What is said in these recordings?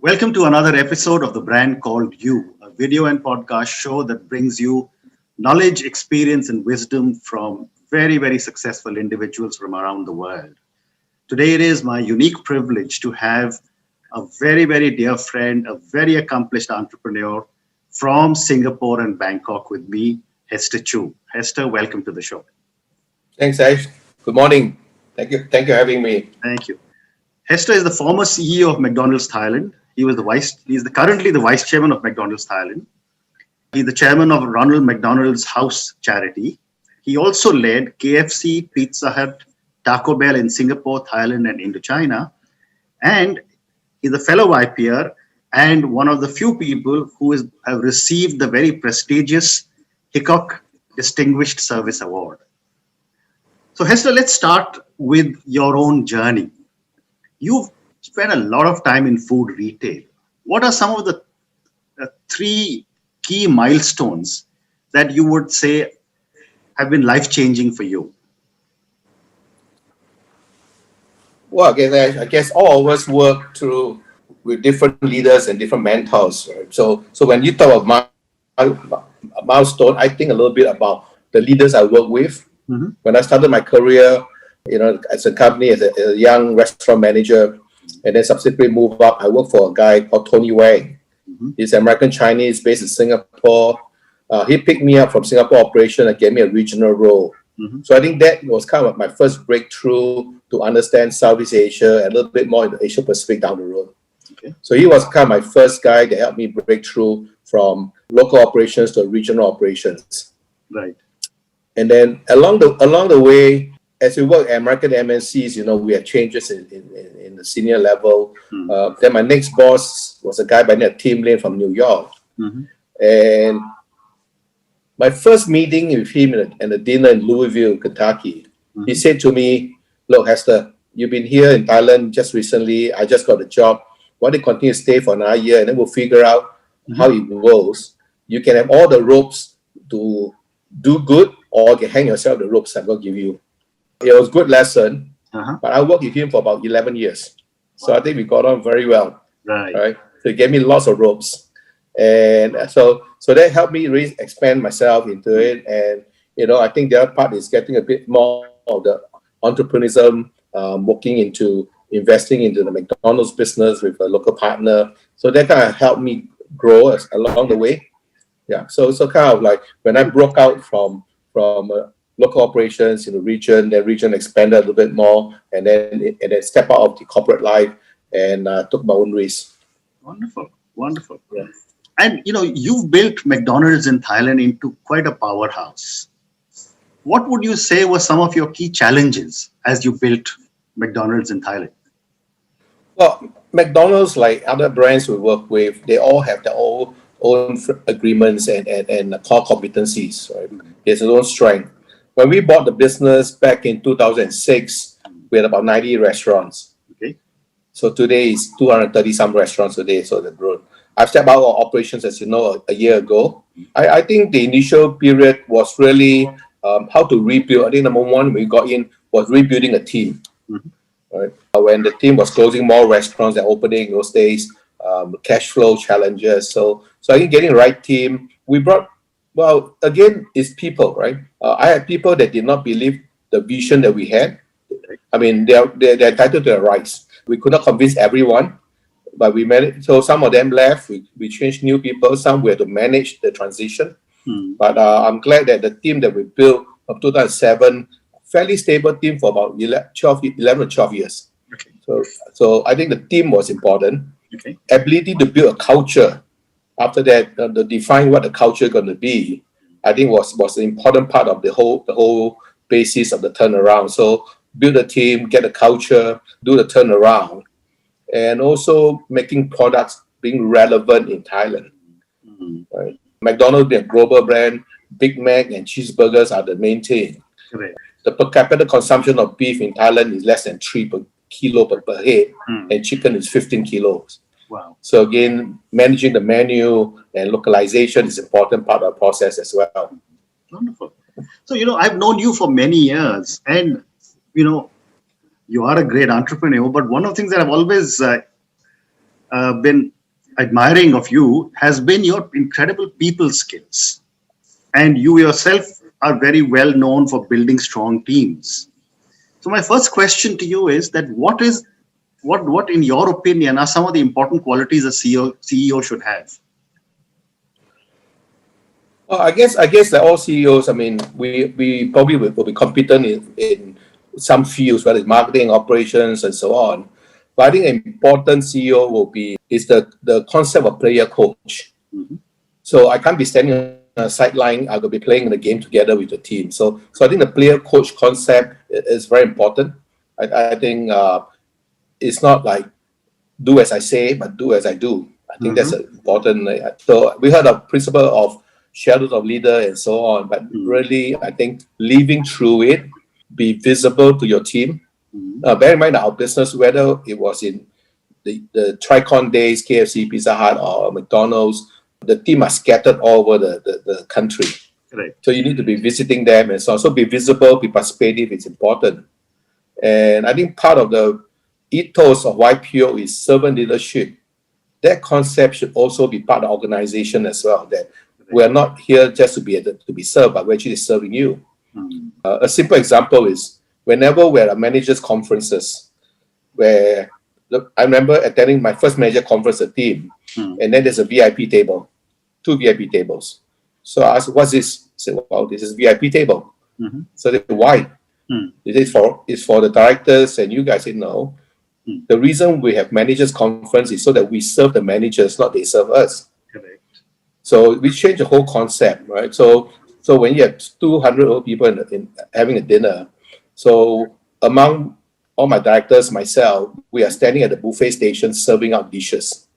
Welcome to another episode of the brand called You, a video and podcast show that brings you knowledge, experience, and wisdom from very, very successful individuals from around the world. Today, it is my unique privilege to have a very, very dear friend, a very accomplished entrepreneur from Singapore and Bangkok with me, Hester Chu. Hester, welcome to the show. Thanks, Ash. Good morning. Thank you. Thank you for having me. Thank you. Hester is the former CEO of McDonald's Thailand. He's currently the vice chairman of McDonald's Thailand. He's the chairman of Ronald McDonald's House charity. He also led KFC, Pizza Hut, Taco Bell in Singapore, Thailand, and Indochina. And he's a fellow IPR and one of the few people who have received the very prestigious Hickok Distinguished Service Award. So Hester, let's start with your own journey. You've spent a lot of time in food retail. What are some of the three key milestones that you would say have been life-changing for you? Well, I guess all of us work through with different leaders and different mentors. Right? So when you talk about a milestone, I think a little bit about the leaders I work with. Mm-hmm. When I started my career, as a company, as a young restaurant manager, and then subsequently moved up, I worked for a guy called Tony Wang. Mm-hmm. He's American Chinese based in Singapore. He picked me up from Singapore operation and gave me a regional role. Mm-hmm. So I think that was kind of my first breakthrough to understand Southeast Asia and a little bit more in the Asia Pacific down the road. Okay. So he was kind of my first guy that helped me break through from local operations to regional operations. Right. And then along the way, as we work at American MNCs, we had changes in the senior level. Mm-hmm. Then my next boss was a guy by the name of Tim Lin from New York. Mm-hmm. And my first meeting with him at a dinner in Louisville, Kentucky, mm-hmm. He said to me, "Look, Hester, you've been here in Thailand just recently. I just got a job. Why don't you continue to stay for another year, and then we'll figure out mm-hmm. how it goes. You can have all the ropes to do good, or you can hang yourself the ropes I'm going to give you." It was a good lesson, uh-huh. But I worked with him for about 11 years. So I think we got on very well. Right? So he gave me lots of ropes. And so that helped me really expand myself into it. And, I think the other part is getting a bit more of the entrepreneurism, investing into the McDonald's business with a local partner. So that kind of helped me grow along the way. Yeah. So kind of like when I broke out from local operations in the region expanded a little bit more, and then step out of the corporate life and took my own risk. Wonderful. Yeah. And you've built McDonald's in Thailand into quite a powerhouse. What would you say were some of your key challenges as you built McDonald's in Thailand? Well, McDonald's, like other brands we work with, they all have their own agreements and core competencies. Right? There's their own strength. When we bought the business back in 2006, we had about 90 restaurants. Okay. So today is 230 some restaurants today, so they've grown. I've stepped out of operations, as you know, a year ago. I think the initial period was really how to rebuild. I think number one we got in was rebuilding a team. Mm-hmm. Right? When the team was closing more restaurants than opening in those days, cash flow challenges. So I think getting the right team, we brought. Well, again, it's people, right? I had people that did not believe the vision that we had. I mean, they're entitled to their rights. We could not convince everyone, but we managed. So some of them left. We changed new people. Some we had to manage the transition. But I'm glad that the team that we built from 2007, fairly stable team for about 11 or 12 years. Okay. So I think the team was important. Okay. Ability to build a culture. After that, to define what the culture is going to be, I think was an important part of the whole basis of the turnaround. So build a team, get a culture, do the turnaround, and also making products being relevant in Thailand. Mm-hmm. Right? McDonald's being a global brand, Big Mac and cheeseburgers are the main thing. Right. The per capita consumption of beef in Thailand is less than 3 per kilo per head, and chicken is 15 kilos. Wow. So again, managing the menu and localization is an important part of the process as well. Wonderful. So, I've known you for many years, and, you are a great entrepreneur, but one of the things that I've always been admiring of you has been your incredible people skills. And you yourself are very well known for building strong teams. So my first question to you is that what in your opinion are some of the important qualities a CEO should have? Well, I guess that all CEOs, I mean, we probably will be competent in some fields, whether it's marketing, operations, and so on. But I think an important CEO is the concept of player coach. Mhm. So I can't be standing on a sideline. I will be playing the game together with the team. So I think the player coach concept is very important. I think it's not like do as I say, but do as I do. I think that's important. So we heard of principle of shadows of leader and so on, but really, I think living through it, be visible to your team. Bear in mind our business, whether it was in the Tricon days, KFC, Pizza Hut, or McDonald's, the team are scattered all over the country. Right. So you need to be visiting them and so on. So be visible, be participative, it's important. And I think part of the ethos of YPO is servant leadership. That concept should also be part of the organization as well, that we are not here just to be served, but we're actually serving you. A simple example is whenever we're at managers' conferences, where I remember attending my first manager conference, a team, and then there's a VIP table, 2 VIP tables. So I asked, what's this? I said, well, this is VIP table. So they said, why? It's for the directors, and you guys said no. The reason we have managers conference is so that we serve the managers, not they serve us. Correct. So we changed the whole concept, right? So when you have 200 old people in having a dinner, so among all my directors, myself, we are standing at the buffet station serving out dishes.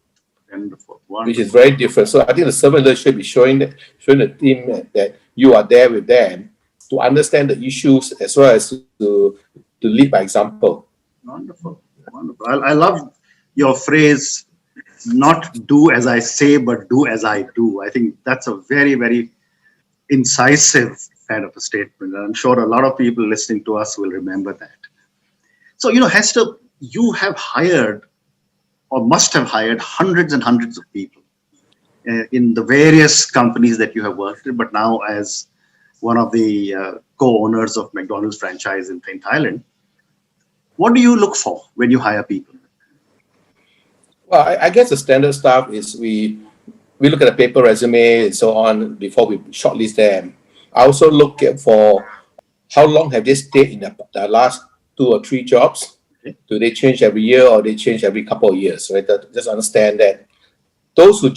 Wonderful. Which is very different. So I think the servant leadership is showing the team that you are there with them to understand the issues as well as to lead by example. Wonderful. I love your phrase, not do as I say, but do as I do. I think that's a very, very incisive kind of a statement. I'm sure a lot of people listening to us will remember that. So, Hester, you have hired or must have hired hundreds and hundreds of people in the various companies that you have worked in, but now as one of the co-owners of McDonald's franchise in Thailand. What do you look for when you hire people? Well, I guess the standard stuff is we look at the paper resume and so on before we shortlist them. I also look for how long have they stayed in the last 2 or 3 jobs. Okay. Do they change every year or they change every couple of years? Right? Just understand that those who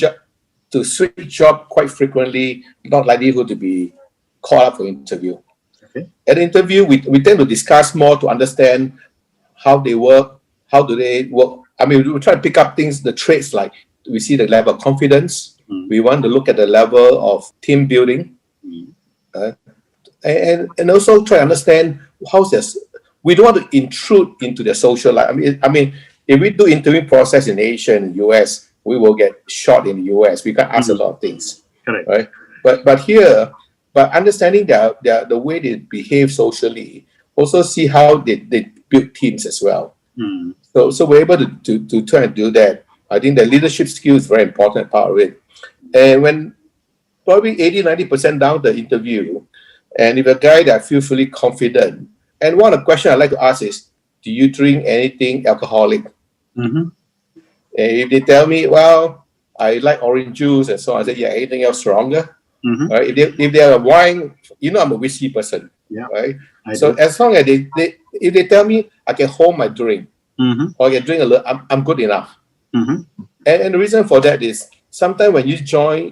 to switch job quite frequently, not likelihood to be called up for interview. Okay. At the interview, we tend to discuss more to understand how they work, how do they work. I mean, we try to pick up things, the traits, like we see the level of confidence. We want to look at the level of team building. And also try to understand how's this. We don't want to intrude into their social life. I mean, if we do interview process in Asia and US, we will get shot in the US. We can ask a lot of things. Correct. Right? But understanding the way they behave socially, also see how they build teams as well. So we're able to try and do that. I think the leadership skill is very important part of it. And when probably 80-90% down the interview, and if a guy that I feel fully confident, and one of the questions I like to ask is, do you drink anything alcoholic? And if they tell me, well, I like orange juice and so on, I say, yeah, anything else stronger? Right? If they are wine, I'm a whiskey person. Yeah. Right? So as long as if they tell me I can hold my drink or I can drink a little, I'm good enough. And the reason for that is sometimes when you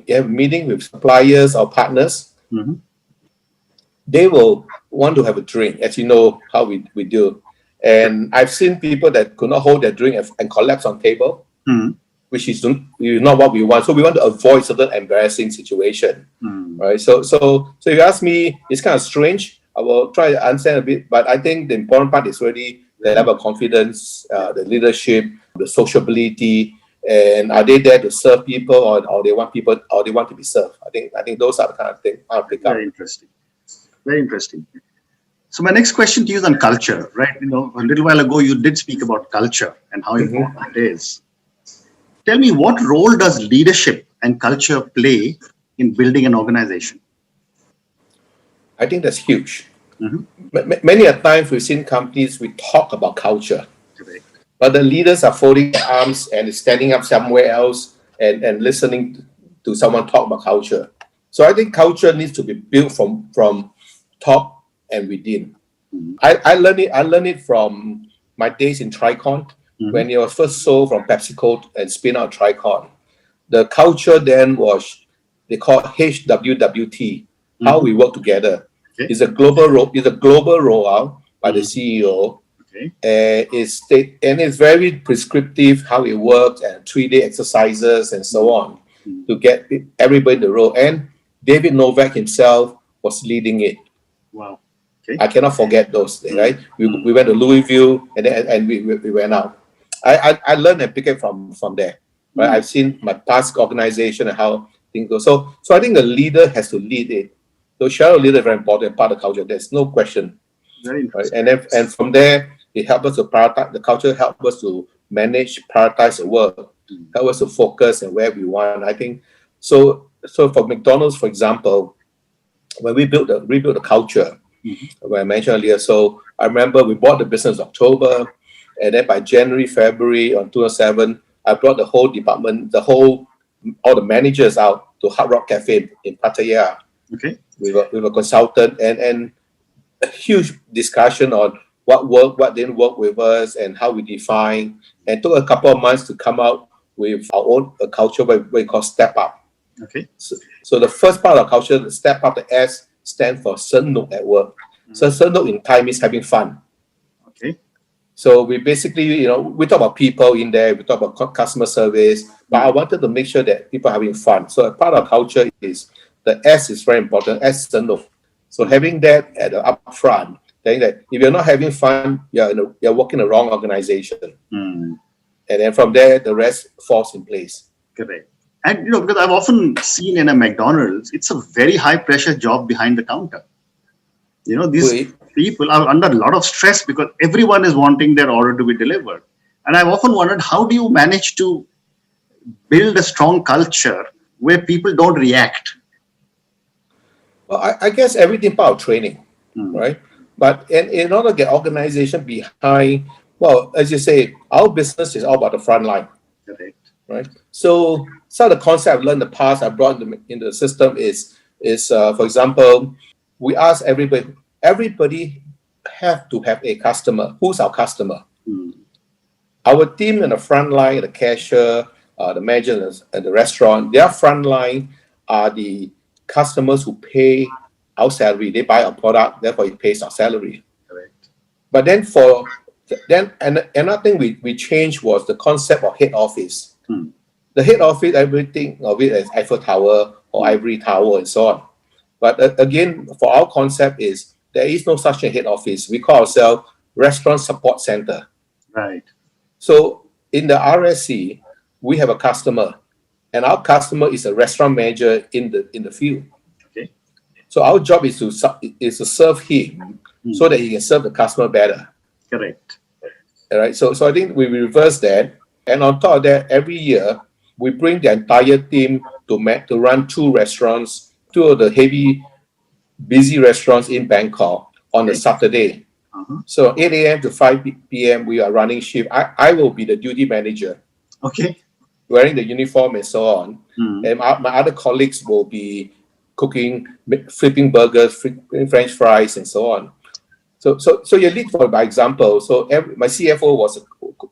have a meeting with suppliers or partners, they will want to have a drink, as you know how we do. And I've seen people that could not hold their drink and collapse on table, which is not what we want. So we want to avoid certain embarrassing situation, right? So if you ask me, it's kind of strange. I will try to understand a bit, but I think the important part is really the level of confidence, the leadership, the sociability, and are they there to serve people or they want people or they want to be served? I think those are the kind of things I'll pick up. Very interesting. Very interesting. So my next question to you is on culture, right? A little while ago you did speak about culture and how important it is. Tell me, what role does leadership and culture play in building an organization? I think that's huge. Mm-hmm. Many a times we've seen companies, we talk about culture, Correct. but the leaders are folding their arms and standing up somewhere else and listening to someone talk about culture. So I think culture needs to be built from top and within. I learned it from my days in Tricon when it was first sold from PepsiCo and spin out Tricon. The culture then was they call HWWT, how we work together. Okay. It's a global rollout by the CEO. Okay. It's very prescriptive how it works and 3-day exercises and so on to get everybody in the role. And David Novak himself was leading it. Wow. Okay. I cannot forget those things, right? We went to Louisville and we went out. I learned and picked it from there. Right? I've seen my past organization and how things go. So I think the leader has to lead it. So shadow leader is very important part of culture. There's no question. Very interesting. Right? And from there, it helps us to prioritize. The culture helps us to manage, prioritize the work, help us to focus and where we want. I think so. So for McDonald's, for example, when we built the culture, when I mentioned earlier, so I remember we bought the business in October, and then by January, February on 2007, I brought the whole department, all the managers out to Hard Rock Cafe in Pattaya. Okay. With a consultant and a huge discussion on what worked, what didn't work with us, and how we define. And took a couple of months to come out with our own culture we call Step Up. Okay. So the first part of culture, the Step Up, the S stand for Senuk at work. So Senuk in Thai means having fun. Okay. So we basically, we talk about people in there, we talk about customer service, but I wanted to make sure that people are having fun. So a part of culture is the S is very important, S Senuk. So having that at the upfront, saying that if you're not having fun, you're working the wrong organization. And then from there, the rest falls in place. Correct. And because I've often seen in a McDonald's, it's a very high pressure job behind the counter. These people are under a lot of stress because everyone is wanting their order to be delivered. And I've often wondered, how do you manage to build a strong culture where people don't react? Well, I guess everything part of training, right? But in order to get organization behind, well, as you say, our business is all about the front line. Correct. Right? So some of the concepts I've learned in the past, I brought in the system is for example, we ask everybody have to have a customer. Who's our customer? Our team in the front line, the cashier, the manager at the restaurant, their front line are the customers who pay our salary. They buy our product, therefore it pays our salary. Correct. But then another thing we changed was the concept of head office. The head office, everything of it as Eiffel Tower or Ivory Tower and so on. But again, for our concept is there is no such a head office. We call ourselves Restaurant Support Center. Right. So in the RSC, we have a customer, and our customer is a restaurant manager in the field. Okay. So our job is to serve him so that he can serve the customer better. Correct. All right. So I think we reverse that. And on top of that, every year, we bring the entire team to run 2 restaurants, 2 of the heavy, busy restaurants in Bangkok on a Saturday. So 8 a.m. to 5 p.m., we are running shift. I will be the duty manager. Okay. Wearing the uniform and so on. And my other colleagues will be cooking, flipping burgers, flipping French fries, and so on. So you lead by example. So my CFO was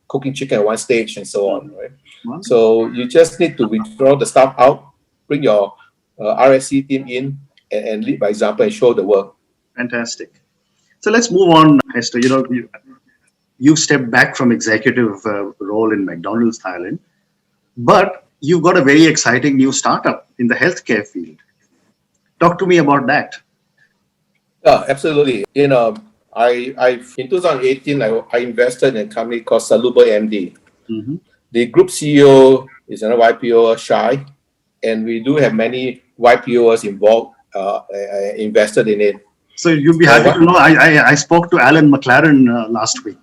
cooking chicken at one stage and so on, right? Wow. So you just need to withdraw the staff out, bring your RSC team in, and lead by example and show the work. Fantastic. So let's move on, Hester. You stepped back from executive role in McDonald's Thailand, but you've got a very exciting new startup in the healthcare field. Talk to me about that. Yeah, absolutely. I in 2018, I invested in a company called Saluba MD. The group CEO is an YPO, Shai, and we do have many YPOs involved, invested in it. So you'll be happy to know I spoke to Alan McLaren last week.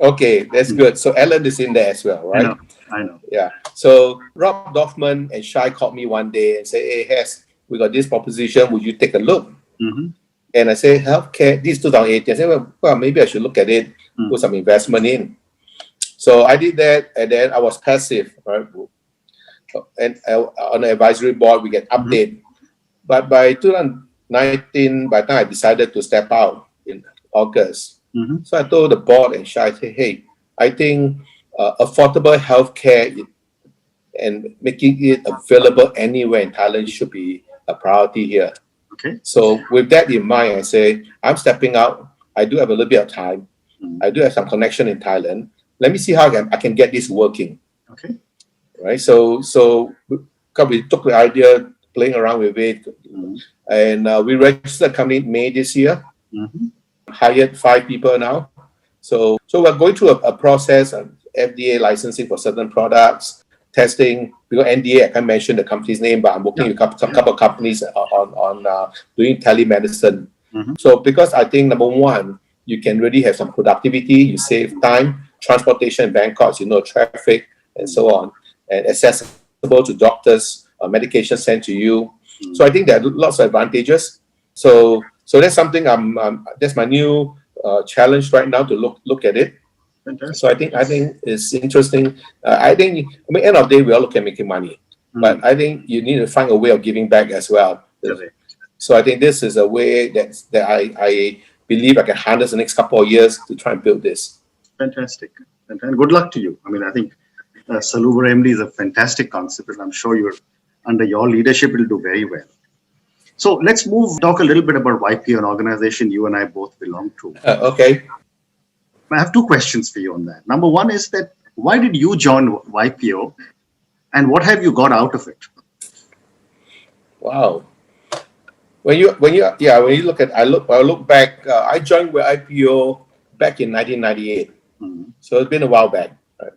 Okay, that's good. So Alan is in there as well, right? I know. Yeah. So Rob Dorfman and Shai called me one day and said, "Hey, Hess, we got this proposition. Would you take a look?" Mm-hmm. And I said, "Healthcare." This is 2018. I said, "Well, maybe I should look at it, put some investment in." So I did that, and then I was passive, right? And on the advisory board, we get update. But by 2019, by the time I decided to step out in August, so I told the board and Shai, I said, "Hey, I think affordable healthcare and making it available anywhere in Thailand should be a priority here." Okay. So with that in mind, I say, I'm stepping out. I do have a little bit of time. I do have some connection in Thailand. Let me see how I can get this working. Okay. Right. So we took the idea, playing around with it, and we registered a company in May this year. Hired 5 people now. So we're going through a process of FDA licensing for certain products, testing. Because NDA, I can't mention the company's name, but I'm working with some couple of companies on doing telemedicine. So because I think number one, you can really have some productivity, you save time, transportation, bank costs, traffic, and so on, and accessible to doctors, medication sent to you. So I think there are lots of advantages. So that's something that's my new challenge right now, to look at it. Fantastic. So I think it's interesting. End of the day, we all look at making money, but I think you need to find a way of giving back as well. Correct. So I think this is a way that I believe I can harness the next couple of years to try and build this. Fantastic. And good luck to you. I think Saluvar MD is a fantastic concept, and I'm sure under your leadership, it will do very well. So let's talk a little bit about YPO, an organization you and I both belong to. Okay. I have 2 questions for you on that. Number one is that why did you join YPO, and what have you got out of it? Wow. When you look at, I look back. I joined YPO back in 1998, so it's been a while back. Right?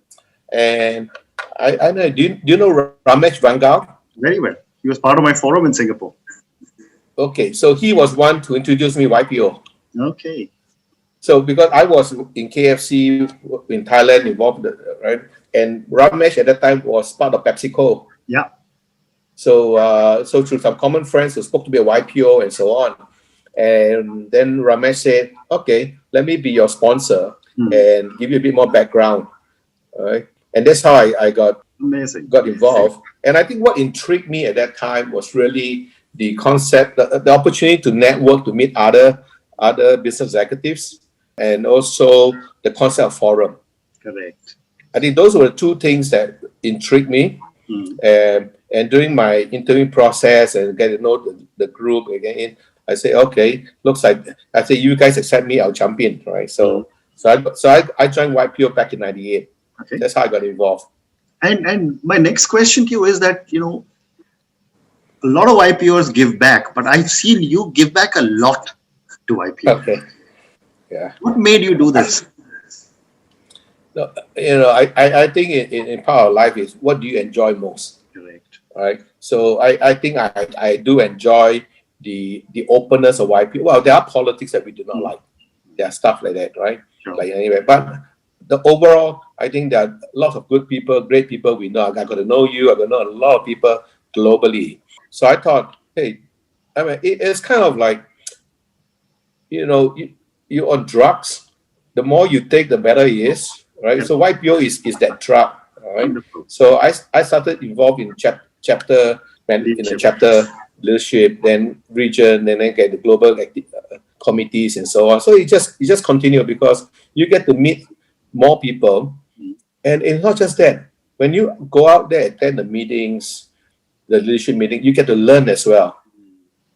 And I know. Do you know Ramesh Vangal? Very well. He was part of my forum in Singapore. Okay, so he was one to introduce me YPO. Okay. So because I was in KFC in Thailand involved, right? And Ramesh at that time was part of PepsiCo. Yeah. So through some common friends who spoke to me at YPO and so on. And then Ramesh said, "Okay, let me be your sponsor and give you a bit more background." All right. And that's how I got involved. And I think what intrigued me at that time was really the concept, the opportunity to network, to meet other business executives, and also the concept of forum. Correct. I think those were the 2 things that intrigued me. And during my interviewing process and getting to know the group again, I say, okay, looks like, I say, you guys accept me, I'll jump in, right? So I joined YPO back in 98. Okay. That's how I got involved. And my next question to you is that, a lot of YPOs give back, but I've seen you give back a lot to YPO. Okay. Yeah. What made you do this? No, I think in part of life is, what do you enjoy most? Correct. Right. So I think I do enjoy the openness of YPO. Well, there are politics that we do not like. There are stuff like that, right? Sure. Like anyway, but the overall, I think there are lots of good people, great people we know. I got to know you. I got to know a lot of people globally. So I thought, hey, it's kind of like, you're on drugs. The more you take, the better it is, right? So YPO is that drug, right? Wonderful. So I started involved in chapter leadership, then region, and then get the global committees and so on. So it just continue, because you get to meet more people, and it's not just that. When you go out there, attend the meetings, the leadership meeting, you get to learn as well,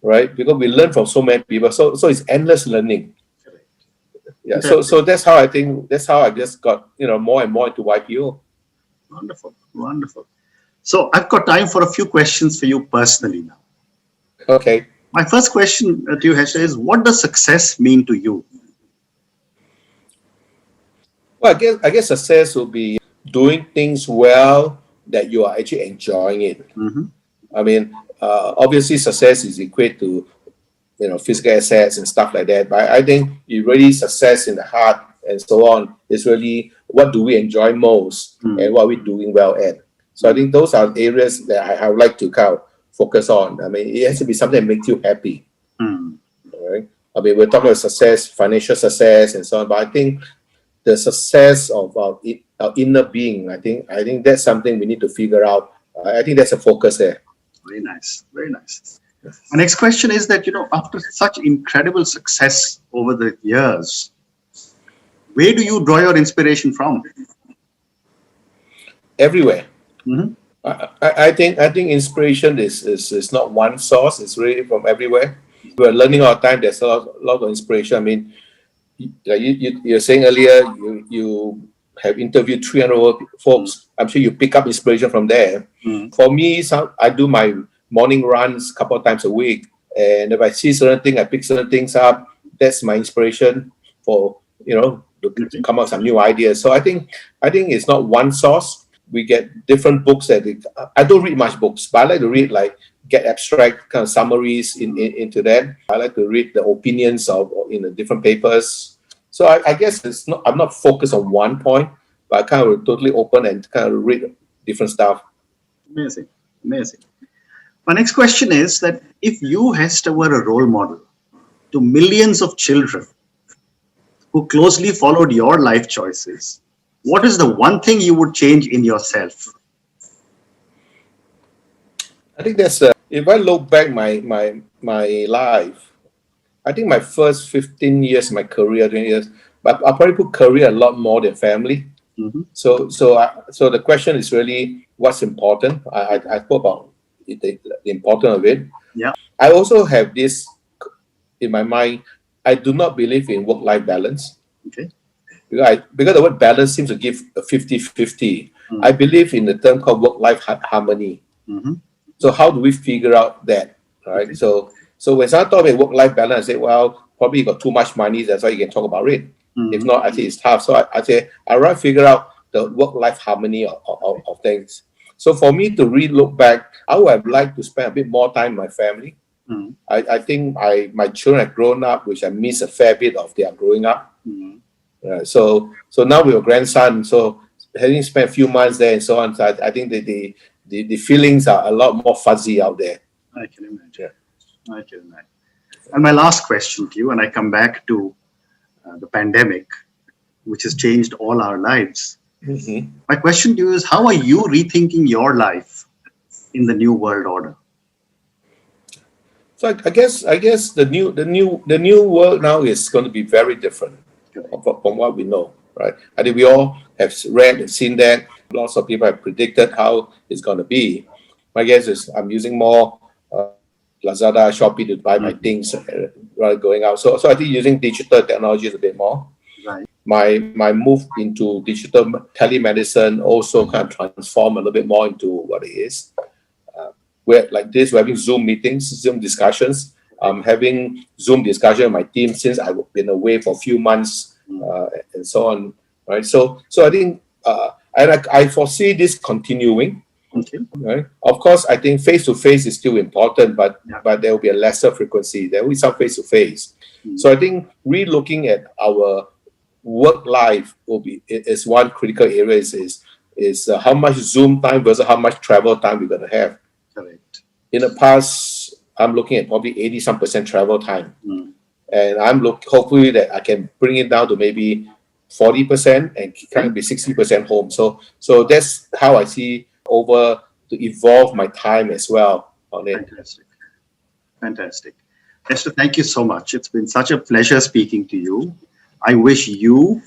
right? Because we learn from so many people. So it's endless learning. Yeah. So that's how I just got more and more into YPO. Wonderful. So I've got time for a few questions for you personally now. Okay. My first question to you, Hester, is what does success mean to you? Well, I guess success will be doing things well that you are actually enjoying it. Obviously success is equated to physical assets and stuff like that, but I think you really success in the heart and so on is really what do we enjoy most and what are we doing well at. So I think those are areas that I would like to kind of focus on. I mean, it has to be something that makes you happy. Right? I mean, we're talking about success, financial success, and so on. But I think the success of our inner being, I think that's something we need to figure out. I think that's a focus there. Very nice. Very nice. My next question is that, after such incredible success over the years, where do you draw your inspiration from? Everywhere. I think inspiration is not one source. It's really from everywhere. We're learning all the time. There's a lot of inspiration. I mean, you're saying earlier you have interviewed 300 folks. I'm sure you pick up inspiration from there. For me, I do my morning runs a couple of times a week, and if I see certain things, I pick certain things up. That's my inspiration for to come up with some new ideas. So I think it's not one source. We get different books I don't read much books, but I like to read, get abstract kind of summaries into that. I like to read the opinions of in the different papers. So I guess I'm not focused on one point, but I kind of totally open and kind of read different stuff. Amazing. My next question is that if you, Hester, were a role model to millions of children who closely followed your life choices, what is the one thing you would change in yourself? I think that's if I look back my life, I think my first 15 years, my career, 20 years, but I'll probably put career a lot more than family. So the question is really what's important. I thought about the importance of it. Yeah. I also have this in my mind. I do not believe in work-life balance. Okay. Because the word balance seems to give a 50-50. I believe in the term called work-life harmony. So how do we figure out that? Right. Okay. So when someone talk about work-life balance, I say, well, probably you got too much money, that's why you can talk about it. If not, I say it's tough. So I say I rather figure out the work-life harmony of things. So for me to look back, I would have liked to spend a bit more time with my family. I think my children have grown up, which I miss a fair bit of their growing up. So now with a grandson, so having spent a few months there and so on, so I think that the feelings are a lot more fuzzy out there. I can imagine. And my last question to you, and I come back to the pandemic, which has changed all our lives. My question to you is, how are you rethinking your life in the new world order? So I guess the new world now is going to be very different from what we know, right? I think we all have read and seen that. Lots of people have predicted how it's going to be. My guess is I'm using more Lazada, Shopee to buy my things rather going out. So I think using digital technology is a bit more. Right. My move into digital telemedicine also kind of transform a little bit more into what it is. We're having Zoom meetings, Zoom discussions. I'm having Zoom discussion with my team since I've been away for a few months and so on. Right. So I think I foresee this continuing. Okay. Right. Of course, I think face-to-face is still important, but there will be a lesser frequency. There will be some face-to-face. So I think re-looking at our work life is one critical area. Is how much Zoom time versus how much travel time we're going to have. Correct. In the past, I'm looking at probably 80% travel time, and I'm hopefully that I can bring it down to maybe 40% and kind of be 60% home. So that's how I see over to evolve my time as well on it. Fantastic. Hester, thank you so much. It's been such a pleasure speaking to you. I wish you,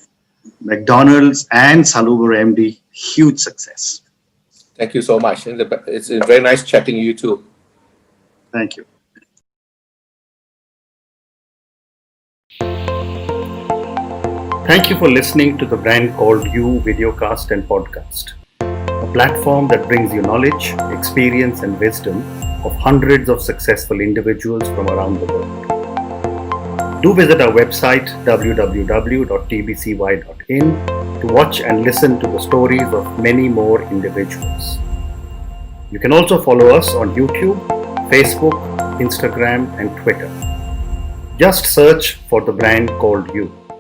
McDonald's and Salubar MD huge success. Thank you so much. It's very nice chatting you too. Thank you. Thank you for listening to the Brand Called You videocast and podcast, a platform that brings you knowledge, experience, and wisdom of hundreds of successful individuals from around the world. Do visit our website www.tbcy.in to watch and listen to the stories of many more individuals. You can also follow us on YouTube, Facebook, Instagram, and Twitter. Just search for the Brand Called You.